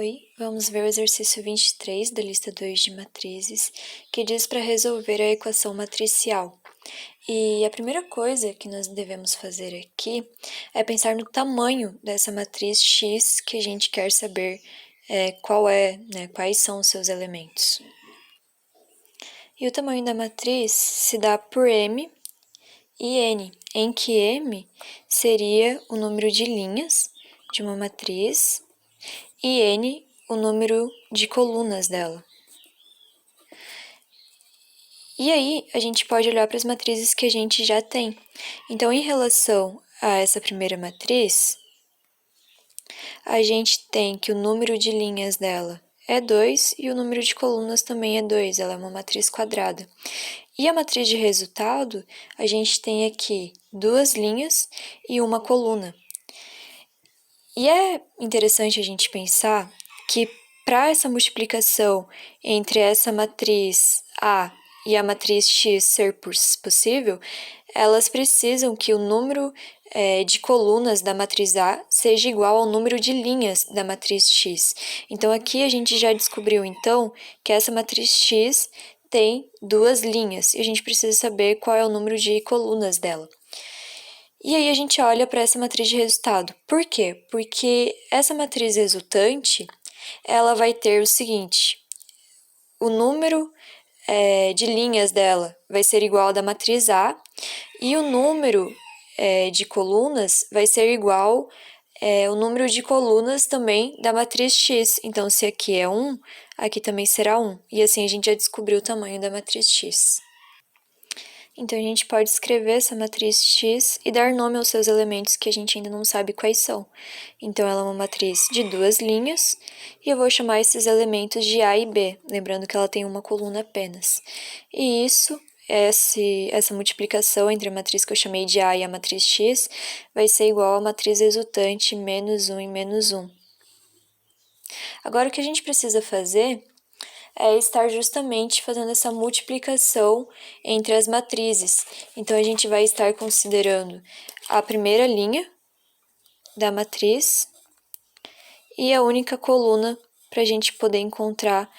Oi, vamos ver o exercício 23 da lista 2 de matrizes, que diz para resolver a equação matricial. E a primeira coisa que nós devemos fazer aqui é pensar no tamanho dessa matriz X que a gente quer saber quais são os seus elementos. E o tamanho da matriz se dá por M e N, em que M seria o número de linhas de uma matriz e N o número de colunas dela. E aí, a gente pode olhar para as matrizes que a gente já tem. Então, em relação a essa primeira matriz, a gente tem que o número de linhas dela é 2 e o número de colunas também é 2, ela é uma matriz quadrada. E a matriz de resultado, a gente tem aqui 2 linhas e uma coluna. E é interessante a gente pensar que para essa multiplicação entre essa matriz A e a matriz X ser possível, elas precisam que o número de colunas da matriz A seja igual ao número de linhas da matriz X. Então, aqui a gente já descobriu, então, que essa matriz X tem 2 linhas, e a gente precisa saber qual é o número de colunas dela. E aí a gente olha para essa matriz de resultado. Por quê? Porque essa matriz resultante, ela vai ter o seguinte, o número de linhas dela vai ser igual ao da matriz A, e o número de colunas vai ser igual o número de colunas também da matriz X. Então, se aqui é 1, aqui também será 1. E assim a gente já descobriu o tamanho da matriz X. Então, a gente pode escrever essa matriz X e dar nome aos seus elementos que a gente ainda não sabe quais são. Então, ela é uma matriz de 2 linhas, e eu vou chamar esses elementos de A e B, lembrando que ela tem uma coluna apenas. E essa multiplicação entre a matriz que eu chamei de A e a matriz X, vai ser igual à matriz resultante menos 1 e menos 1. Agora, o que a gente precisa fazer é estar justamente fazendo essa multiplicação entre as matrizes. Então, a gente vai estar considerando a primeira linha da matriz e a única coluna para a gente poder encontrar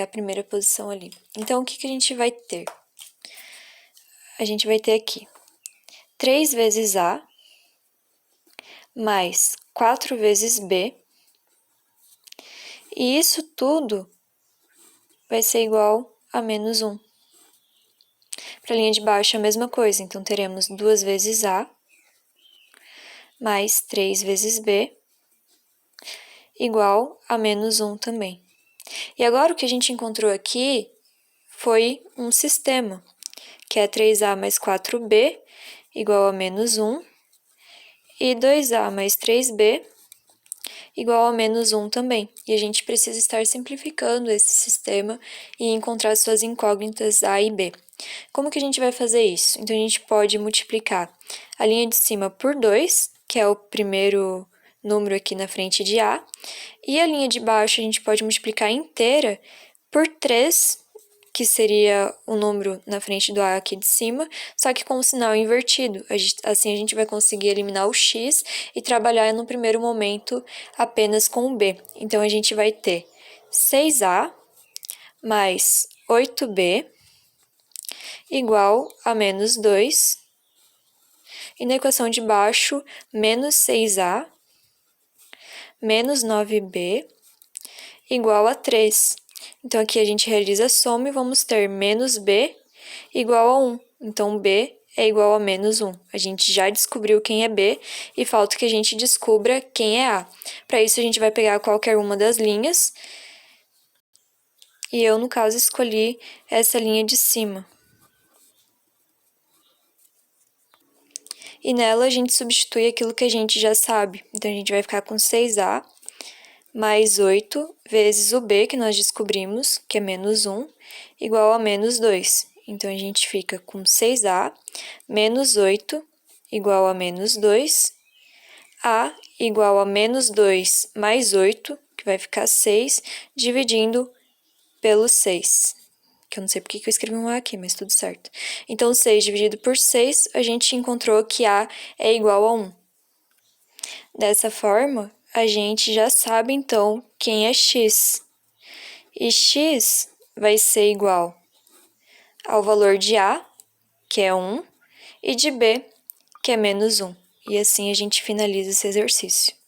a primeira posição ali. Então, o que a gente vai ter? A gente vai ter aqui 3 vezes A mais 4 vezes B, e isso tudo vai ser igual a menos 1. Para a linha de baixo é a mesma coisa, então teremos 2 vezes A mais 3 vezes B igual a menos 1 também. E agora o que a gente encontrou aqui foi um sistema, que é 3A mais 4B igual a menos 1 e 2A mais 3B igual a menos 1 também. E a gente precisa estar simplificando esse sistema e encontrar suas incógnitas A e B. Como que a gente vai fazer isso? Então, a gente pode multiplicar a linha de cima por 2, que é o primeiro número aqui na frente de A, e a linha de baixo a gente pode multiplicar inteira por 3, que seria o número na frente do A aqui de cima, só que com o sinal invertido. Assim a gente vai conseguir eliminar o X e trabalhar no primeiro momento apenas com o B. Então, a gente vai ter 6A mais 8B igual a menos 2. E na equação de baixo, menos 6A menos 9B igual a 3. Então, aqui a gente realiza a soma e vamos ter menos B igual a 1. Então, B é igual a menos 1. A gente já descobriu quem é B e falta que a gente descubra quem é A. Para isso, a gente vai pegar qualquer uma das linhas. E eu, no caso, escolhi essa linha de cima. E nela a gente substitui aquilo que a gente já sabe. Então, a gente vai ficar com 6A mais 8 vezes o B, que nós descobrimos, que é menos 1, igual a menos 2. Então, a gente fica com 6A menos 8 igual a menos 2, A igual a menos 2 mais 8, que vai ficar 6, dividindo pelo 6. Que eu não sei porque que eu escrevi um A aqui, mas tudo certo. Então, 6 dividido por 6, a gente encontrou que A é igual a 1. Dessa forma, a gente já sabe, então, quem é x. E x vai ser igual ao valor de A, que é 1, e de B, que é -1. E assim a gente finaliza esse exercício.